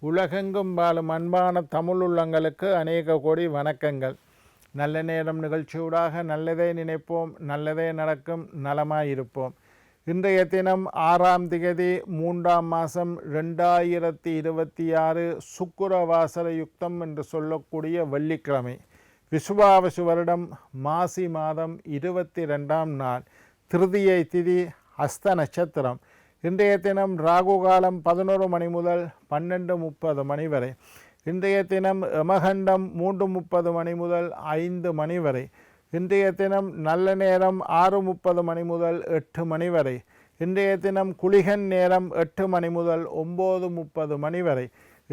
உலகெங்கும் வாழும் அன்பான தமிழுள்ளங்களுக்கு அநேக கோடி வணக்கங்கள். நல்ல நேரம் நிகழ்ச்சியூடாக நல்லதே நினைப்போம், நல்லதே நடக்கும், நலமாயிருப்போம். இன்றைய தினம் 6ஆம் திகதி 3ஆம் மாதம் 2026 சுக்கிரவாசர யுக்தம் என்று சொல்லக்கூடிய வெள்ளிக்கிழமை. விசுவாவசு வருடம் மாசி மாதம் 22ஆம் நாள், திருதியை திதி, ஹஸ்த நட்சத்திரம். இன்றைய தினம் ராகு காலம் 11 மணி முதல் 12:30 மணி வரை. இன்றைய தினம் யமகண்டம் 3:30 மணி முதல் 5 மணி வரை. இன்றைய தினம் நல்ல நேரம் 6:30 மணி முதல் 8 மணி வரை. இன்றைய தினம் குளிகன் நேரம் 8 மணி முதல் 9:30 மணி வரை.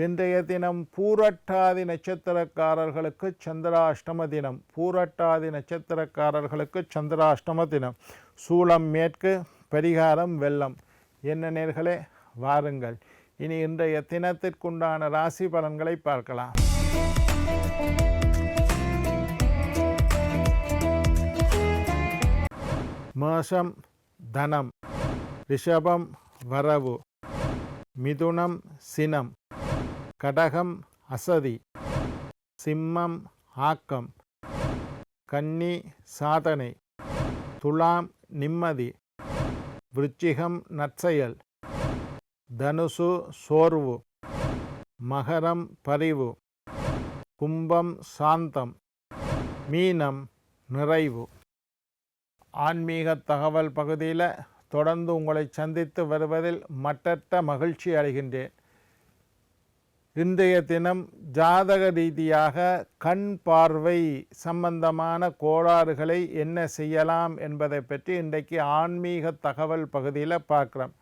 இன்றைய தினம் பூரட்டாதி நட்சத்திரக்காரர்களுக்கு சந்திராஷ்டம தினம். பூரட்டாதி நட்சத்திரக்காரர்களுக்கு சந்திராஷ்டம தினம். சூலம் மேற்கு, பரிகாரம் வெள்ளம். என்ன நேர்களே, வாருங்கள் இனி இன்றைய தினத்திற்குண்டான ராசி பலன்களை பார்க்கலாம். மேஷம் தனம், ரிஷபம் வரவு, மிதுனம் சினம், கடகம் அசதி, சிம்மம் ஆக்கம், கன்னி சாதனை, துலாம் நிம்மதி, விருச்சிகம் நற்செயல், தனுசு சோர்வு, மகரம் பரிவு, கும்பம் சாந்தம், மீனம் நிறைவு. ஆன்மீக தகவல் பகுதியில் தொடர்ந்து உங்களை சந்தித்து வருவதில் மட்டற்ற மகிழ்ச்சி அடைகின்றேன். இன்றைய தினம் ஜாதக ரீதியாக கண் பார்வை சம்பந்தமான கோளாறுகளை என்ன செய்யலாம் என்பதை பற்றி இன்றைக்கு ஆன்மீக தகவல் பகுதியில் பார்க்குறோம்.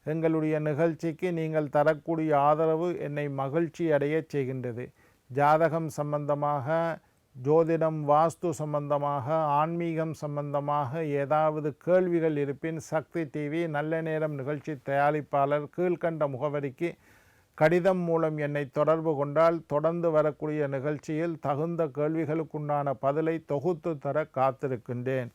எங்களுடைய நிகழ்ச்சிக்கு நீங்கள் தரக்கூடிய ஆதரவு என்னை மகிழ்ச்சி அடைய செய்கின்றது. ஜாதகம் சம்பந்தமாக, ஜோதிடம், வாஸ்து சம்பந்தமாக, ஆன்மீகம் சம்பந்தமாக ஏதாவது கேள்விகள் இருப்பின் சக்தி டிவி நல்ல நேரம் நிகழ்ச்சி தயாரிப்பாளர் கீழ்கண்ட முகவரிக்கு கடிதம் மூலம் என்னை தொடர்பு கொண்டால் தொடர்ந்து வரக்கூடிய நிகழ்ச்சியில் தகுந்த கேள்விகளுக்குண்டான பதிலை தொகுத்து தர காத்திருக்கின்றேன்.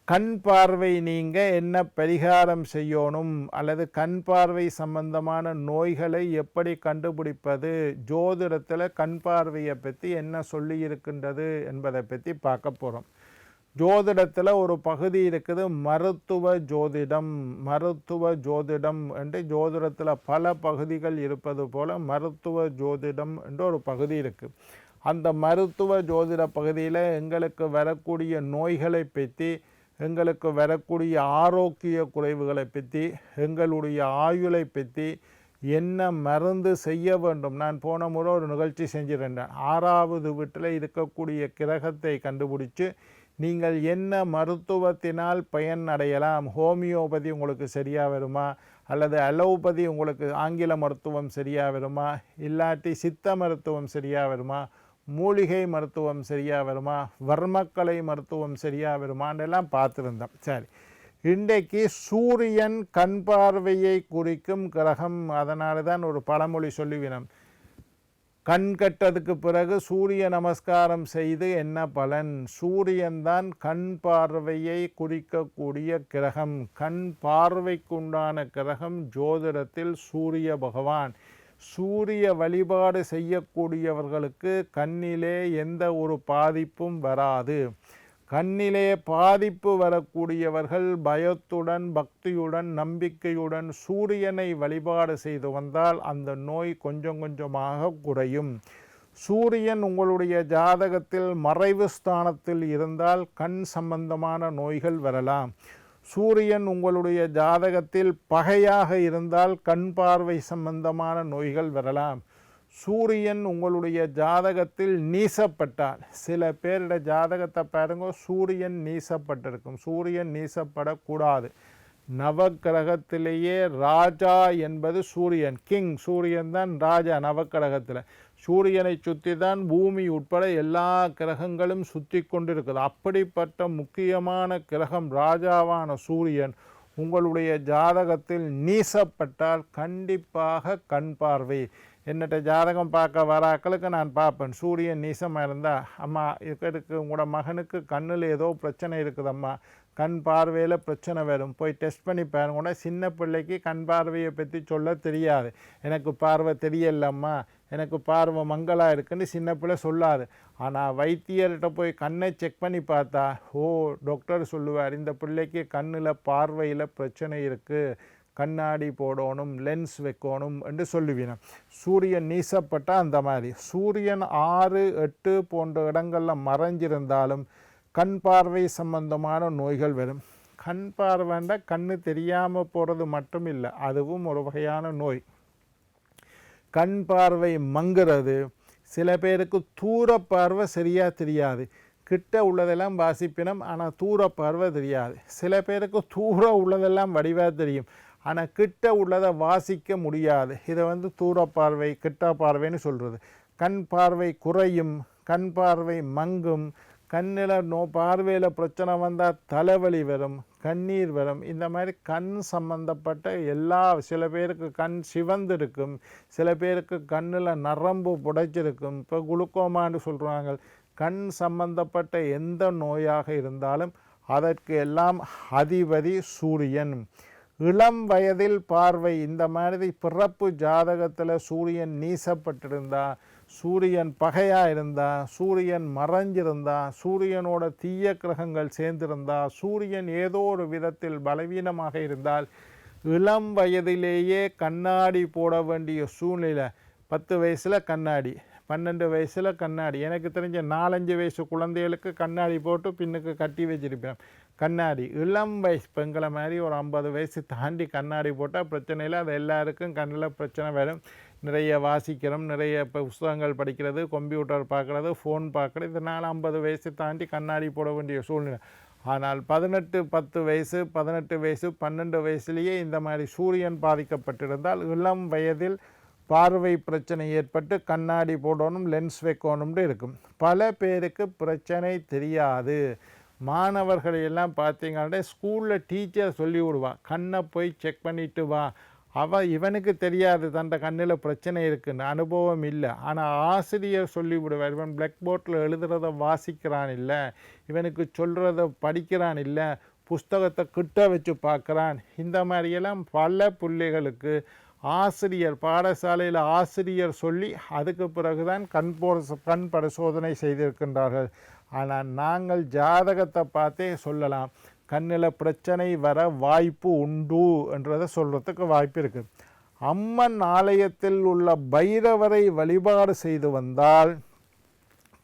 கண் பார்வை நீங்க என்ன பரிகாரம் செய்யணும், அல்லது கண் பார்வை சம்பந்தமான நோய்களை எப்படி கண்டுபிடிப்பது, ஜோதிடத்தில் கண் பார்வையை பற்றி என்ன சொல்லி இருக்கின்றது என்பதை பற்றி பார்க்க போகிறோம். ஜோதிடத்தில் ஒரு பகுதி இருக்குது, மருத்துவ ஜோதிடம். மருத்துவ ஜோதிடம் என்று ஜோதிடத்தில் பல பகுதிகள் இருப்பது போல மருத்துவ ஜோதிடம் என்று ஒரு பகுதி இருக்குது. அந்த மருத்துவ ஜோதிட பகுதியில் எங்களுக்கு வரக்கூடிய நோய்களை பற்றி, எங்களுக்கு வரக்கூடிய ஆரோக்கிய குறைவுகளை பற்றி, எங்களுடைய ஆயுளை பற்றி, என்ன மருந்து செய்ய வேண்டும். நான் போன முறை ஒரு நிகழ்ச்சி செஞ்சிருந்தேன். 6வது வீட்டில் இருக்கக்கூடிய கிரகத்தை கண்டுபிடிச்சு நீங்கள் என்ன மருத்துவத்தினால் பயன் அடையலாம். ஹோமியோபதி உங்களுக்கு சரியாக வருமா, அல்லது அலோபதி உங்களுக்கு ஆங்கில மருத்துவம் சரியாக வருமா, இல்லாட்டி சித்த மருத்துவம் சரியாக வருமா, மூலிகை மருத்துவம் சரியாக வருமா, வர்மக்கலை மருத்துவம் சரியாக வருமானெல்லாம் பார்த்துருந்தோம். சரி, இன்றைக்கு சூரியன் கண் பார்வையை குறிக்கும் கிரகம். அதனால தான் ஒரு பழமொழி சொல்லுவினோம், கண் கட்டதுக்கு பிறகு சூரிய நமஸ்காரம் செய்து என்ன பலன். சூரியன்தான் கண் பார்வையை குறிக்கக்கூடிய கிரகம். கண் பார்வைக்குண்டான கிரகம் ஜோதிடத்தில் சூரிய பகவான். சூரிய வழிபாடு செய்யக்கூடியவர்களுக்கு கண்ணிலே எந்த ஒரு பாதிப்பும் வராது. கண்ணிலே பாதிப்பு வரக்கூடியவர்கள் பயத்துடன், பக்தியுடன், நம்பிக்கையுடன் சூரியனை வழிபாடு செய்து வந்தால் அந்த நோய் கொஞ்சம் கொஞ்சமாக குறையும். சூரியன் உங்களுடைய ஜாதகத்தில் மறைவு ஸ்தானத்தில் இருந்தால் கண் சம்பந்தமான நோய்கள் வரலாம். சூரியன் உங்களுடைய ஜாதகத்தில் பகையாக இருந்தால் கண் பார்வை சம்பந்தமான நோய்கள் வரலாம். சூரியன் உங்களுடைய ஜாதகத்தில் நீசப்பட்டால், சில பேருடைய ஜாதகத்தை பாருங்க, சூரியன் நீசப்பட்டிருக்கும். சூரியன் நீசப்படக்கூடாது. நவக்கிரகத்திலேயே ராஜா என்பது சூரியன், கிங். சூரியன் தான் ராஜா நவக்கிரகத்தில். சூரியனை சுற்றி தான் பூமி உட்பட எல்லா கிரகங்களும் சுற்றி கொண்டிருக்குது. அப்படிப்பட்ட முக்கியமான கிரகம் ராஜாவான சூரியன் உங்களுடைய ஜாதகத்தில் நீசப்பட்டால் கண்டிப்பாக கண் பார்வை. என்னட்ட ஜாதகம் பார்க்க வராக்களுக்கு நான் பார்ப்பேன். சூரியன் நீசமாக இருந்தால், அம்மா இதுக்கு உங்களோட மகனுக்கு கண்ணில் ஏதோ பிரச்சனை இருக்குதம்மா, கண் பார்வையில் பிரச்சனை வரும், போய் டெஸ்ட் பண்ணி பாருங்க. சின்ன பிள்ளைக்கு கண் பார்வையை பற்றி சொல்ல தெரியாது. எனக்கு பார்வை தெரியலம்மா, எனக்கு பார்வை மங்கலாக இருக்குன்னு சின்ன பிள்ளை சொல்லாது. ஆனால் வைத்தியர்கிட்ட போய் கண்ணை செக் பண்ணி பார்த்தா, ஓ டாக்டர் சொல்லுவார், இந்த பிள்ளைக்கு கண்ணில் பார்வையில் பிரச்சனை இருக்குது, கண்ணாடி போடணும், லென்ஸ் வைக்கணும் என்று சொல்லுவீங்க. சூரியன் நீசப்பட்டால் அந்த மாதிரி. சூரியன் 6, 8 போன்ற இடங்களில் மறைஞ்சிருந்தாலும் கண் பார்வை சம்பந்தமான நோய்கள் வரும். கண் பார்வைண்டா கண்ணு தெரியாமல் போகிறது மட்டும் இல்லை, அதுவும் ஒரு வகையான நோய். கண் பார்வை மங்குறது, சில பேருக்கு தூர பார்வை சரியாக தெரியாது, கிட்ட உள்ளதெல்லாம் வாசிப்பினம் ஆனால் தூர பார்வை தெரியாது. சில பேருக்கு தூர உள்ளதெல்லாம் வடிவாக தெரியும் ஆனால் கிட்ட உள்ளதை வாசிக்க முடியாது. இதை தூர பார்வை கிட்ட பார்வைன்னு சொல்கிறது. கண் பார்வை குறையும், கண் பார்வை மங்கும், கண்ணில் பார்வையில் பிரச்சனை வந்தால் தலைவலி வரும், கண்ணீர் வரும். இந்த மாதிரி கண் சம்பந்தப்பட்ட சில பேருக்கு கண் சிவந்திருக்கும், சில பேருக்கு கண்ணில் நரம்பு புடைச்சிருக்கும். இப்போ குளுக்கோமான்னு சொல்கிறாங்க. கண் சம்பந்தப்பட்ட எந்த நோயாக இருந்தாலும் அதற்கு எல்லாம் அதிபதி சூரியன். இளம் வயதில் பார்வை, இந்த மாதிரி பிறப்பு ஜாதகத்தில் சூரியன் நீசப்பட்டிருந்தா, சூரியன் பகையாக இருந்தால், சூரியன் மறைஞ்சிருந்தால், சூரியனோட தீய கிரகங்கள் சேர்ந்திருந்தா, சூரியன் ஏதோ ஒரு விதத்தில் பலவீனமாக இருந்தால் இளம் வயதிலேயே கண்ணாடி போட வேண்டிய சூழ்நிலை. 10 வயசில் கண்ணாடி, 12 வயசில் கண்ணாடி. எனக்கு தெரிஞ்ச 4-5 வயசு குழந்தைகளுக்கு கண்ணாடி போட்டு பின்னுக்கு கட்டி வச்சிருப்பேன். கண்ணாடி இளம் வயசு பெண்களை மாதிரி ஒரு 50 வயசு தாண்டி கண்ணாடி போட்டால் பிரச்சனை இல்லை. அது எல்லாருக்கும் கண்ணில் பிரச்சனை வரும். நிறைய வாசிக்கிறோம், நிறைய புஸ்தகங்கள் படிக்கிறது, கம்ப்யூட்டர் பார்க்குறது, ஃபோன் பார்க்குறது, இதனால் 50 வயசு தாண்டி கண்ணாடி போட வேண்டிய சூழ்நிலை. ஆனால் 10 வயசு 12 வயசுலேயே இந்த மாதிரி சூரியன் பாதிக்கப்பட்டிருந்தால் இளம் வயதில் பார்வை பிரச்சனை ஏற்பட்டு கண்ணாடி போடணும், லென்ஸ் வைக்கணும்னு இருக்கும். பல பேருக்கு பிரச்சனை தெரியாது. மாணவர்களையெல்லாம் பார்த்தீங்கன்னா ஸ்கூலில் டீச்சர் சொல்லி விடுவான், கண்ணை போய் செக் பண்ணிட்டு வா. இவனுக்கு தெரியாது தன்னை கண்ணில் பிரச்சனை இருக்குன்னு, அனுபவம் இல்லை. ஆனால் ஆசிரியர் சொல்லி விடுவார், இவன் பிளாக் போர்டில் எழுதுறத வாசிக்கிறான் இல்லை, இவனுக்கு சொல்கிறத படிக்கிறான் இல்லை, புஸ்தகத்தை கிட்ட வச்சு பார்க்குறான். இந்த மாதிரியெல்லாம் பல பிள்ளைகளுக்கு ஆசிரியர், பாடசாலையில் ஆசிரியர் சொல்லி அதுக்கு பிறகுதான் கண் பரிசோதனை செய்திருக்கின்றார்கள். ஆனால் நாங்கள் ஜாதகத்தை பார்த்தே சொல்லலாம், கண்ணில் பிரச்சனை வர வாய்ப்பு உண்டு என்றதை சொல்கிறதுக்கு வாய்ப்பு இருக்குது. அம்மன் ஆலயத்தில் உள்ள பைரவரை வழிபாடு செய்து வந்தால்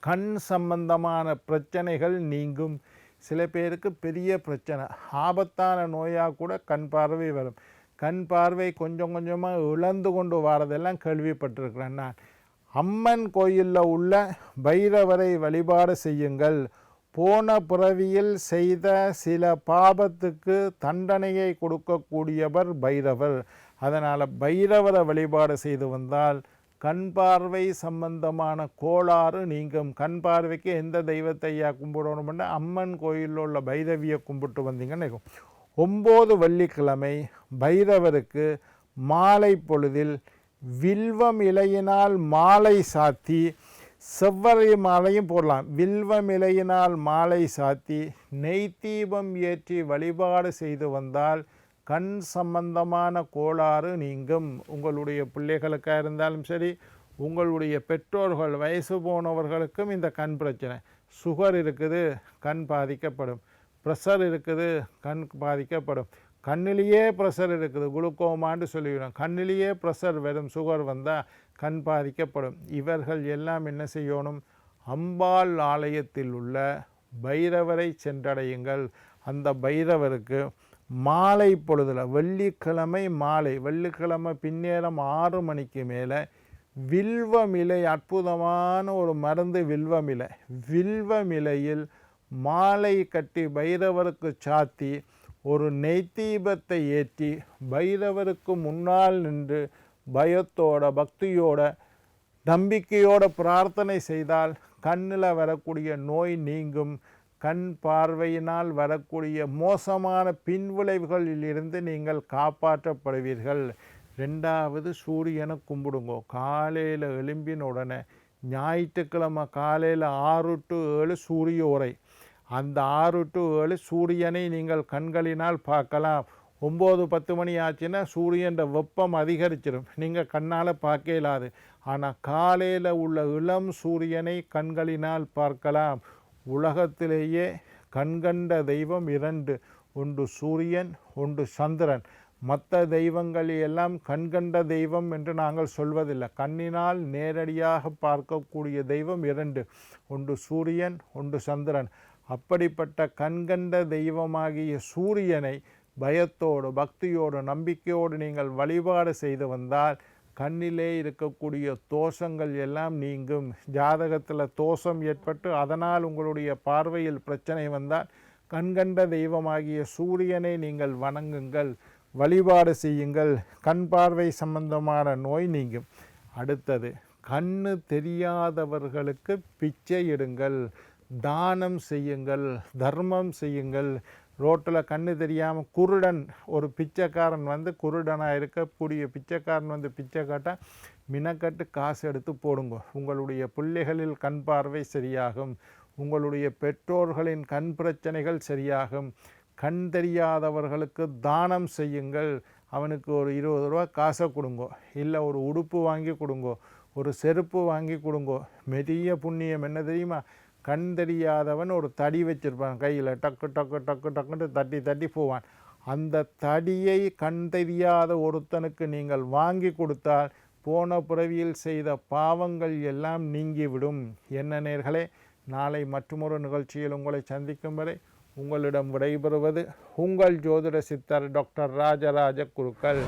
கண் சம்பந்தமான பிரச்சனைகள் நீங்கும். சில பேருக்கு பெரிய பிரச்சனை, ஆபத்தான நோயாக கூட கண் பார்வை வரும். கண் பார்வை கொஞ்சம் கொஞ்சமாக இழந்து கொண்டு வரதெல்லாம் கேள்விப்பட்டிருக்கிறேன் நான். அம்மன் கோயிலில் உள்ள பைரவரை வழிபாடு செய்யுங்கள். போன பிறவியில் செய்த சில பாபத்துக்கு தண்டனையை கொடுக்கக்கூடியவர் பைரவர். அதனால் பைரவரை வழிபாடு செய்து வந்தால் கண் பார்வை சம்பந்தமான கோளாறு நீங்கும். கண் பார்வைக்கு எந்த தெய்வத்தை கும்பிடணும்னா அம்மன் கோயிலில் உள்ள பைரவியை கும்பிட்டு வந்தீங்கன்னு 9 வெள்ளிக்கிழமை பைரவருக்கு மாலை பொழுதில் வில்வம் இலையினால் மாலை சாத்தி, செவ்வரை மாலையும் போடலாம், வில்வம் இலையினால் மாலை சாத்தி நெய் தீபம் ஏற்றி வழிபாடு செய்து வந்தால் கண் சம்பந்தமான கோளாறு நீங்கும். உங்களுடைய பிள்ளைகளுக்காக இருந்தாலும் சரி, உங்களுடைய பெற்றோர்கள் வயசு போனவர்களுக்கும் இந்த கண் பிரச்சனை, சுகர் இருக்குது கண் பாதிக்கப்படும், ப்ரெஷர் இருக்குது கண் பாதிக்கப்படும், கண்ணிலேயே ப்ரெஷர் இருக்குது குளுக்கோமான்னு சொல்லிவிடும், கண்ணிலேயே ப்ரெஷர் வரும், சுகர் வந்தால் கண் பாதிக்கப்படும். இவர்கள் எல்லாம் என்ன செய்யணும், அம்பாள் ஆலயத்தில் உள்ள பைரவரை சென்றடையுங்கள். அந்த பைரவருக்கு மாலை பொழுதில் வெள்ளிக்கிழமை மாலை, வெள்ளிக்கிழமை பின்னேரம் 6 மணிக்கு மேலே வில்வமிலை, அற்புதமான ஒரு மருந்து வில்வமிலை, வில்வமிலையில் மாலை கட்டி பைரவருக்கு சாத்தி ஒரு நெய்தீபத்தை ஏற்றி பைரவருக்கு முன்னால் நின்று பயத்தோட பக்தியோட நம்பிக்கையோட பிரார்த்தனை செய்தால் கண்ணில் வரக்கூடிய நோய் நீங்கும். கண் பார்வையினால் வரக்கூடிய மோசமான பின்விளைவுகளில் இருந்து நீங்கள் காப்பாற்றப்படுவீர்கள். ரெண்டாவது சூரியனை கும்பிடுங்கோ. காலையில் எழும்பின உடனே ஞாயிற்றுக்கிழமை காலையில் 6 to 7 சூரிய உரை. அந்த 6 to 7 சூரியனை நீங்கள் கண்களினால் பார்க்கலாம். 9-10 மணி ஆச்சுன்னா சூரியன் வெப்பம் அதிகரிச்சிடும், நீங்கள் கண்ணால் பார்க்க இயலாது. ஆனால் காலையில் உள்ள இளம் சூரியனை கண்களினால் பார்க்கலாம். உலகத்திலேயே கண்கண்ட தெய்வம் 2, ஒன்று சூரியன், ஒன்று சந்திரன். மற்ற தெய்வங்கள் எல்லாம் கண்கண்ட தெய்வம் என்று நாங்கள் சொல்வதில்லை. கண்ணினால் நேரடியாக பார்க்கக்கூடிய தெய்வம் 2, ஒன்று சூரியன், ஒன்று சந்திரன். அப்படிப்பட்ட கண்கண்ட தெய்வமாகிய சூரியனை பயத்தோடு, பக்தியோடு, நம்பிக்கையோடு நீங்கள் வழிபாடு செய்து வந்தால் கண்ணிலே இருக்கக்கூடிய தோஷங்கள் எல்லாம் நீங்கும். ஜாதகத்தில் தோஷம் ஏற்பட்டு அதனால் உங்களுடைய பார்வையில் பிரச்சனை வந்தால் கண்கண்ட தெய்வமாகிய சூரியனை நீங்கள் வணங்குங்கள், வழிபாடு செய்யுங்கள். கண் பார்வை சம்பந்தமான நோய் நீங்கும். அடுத்தது, கண்ணு தெரியாதவர்களுக்கு பிச்சை எடுங்கள், தானம் செய்யுங்கள், தர்மம் செய்யுங்கள். ரோட்டில் கண்ணு தெரியாமல் குருடன் ஒரு பிச்சைக்காரன் வந்து, குருடனாக இருக்கக்கூடிய பிச்சைக்காரன் வந்து பிச்சை காட்டால் மினக்கட்டு காசு எடுத்து போடுங்க. உங்களுடைய பிள்ளைகளில் கண் பார்வை சரியாகும், உங்களுடைய பெற்றோர்களின் கண் பிரச்சனைகள் சரியாகும். கண் தெரியாதவர்களுக்கு தானம் செய்யுங்கள். அவனுக்கு ஒரு 20 ரூபா காசை கொடுங்கோ, இல்லை ஒரு உடுப்பு வாங்கி கொடுங்கோ, ஒரு செருப்பு வாங்கி கொடுங்கோ. பெரிய புண்ணியம் என்ன தெரியுமா? கண் தெரியாதவன் ஒரு தடி வச்சிருப்பான் கையில், டக்கு டக்கு டக்கு டக்குன்னு தட்டி தட்டி போவான். அந்த தடியை கண் தெரியாத ஒருத்தனுக்கு நீங்கள் வாங்கி கொடுத்தால் போன பிறவியில் செய்த பாவங்கள் எல்லாம் நீங்கிவிடும். என்ன நேயர்களே, நாளை மற்றொரு நிகழ்ச்சியில் உங்களை சந்திக்கும் வரை உங்களிடம் விடைபெறுவது உங்கள் ஜோதிட சித்தர் டாக்டர் ராஜராஜ குருக்கள்.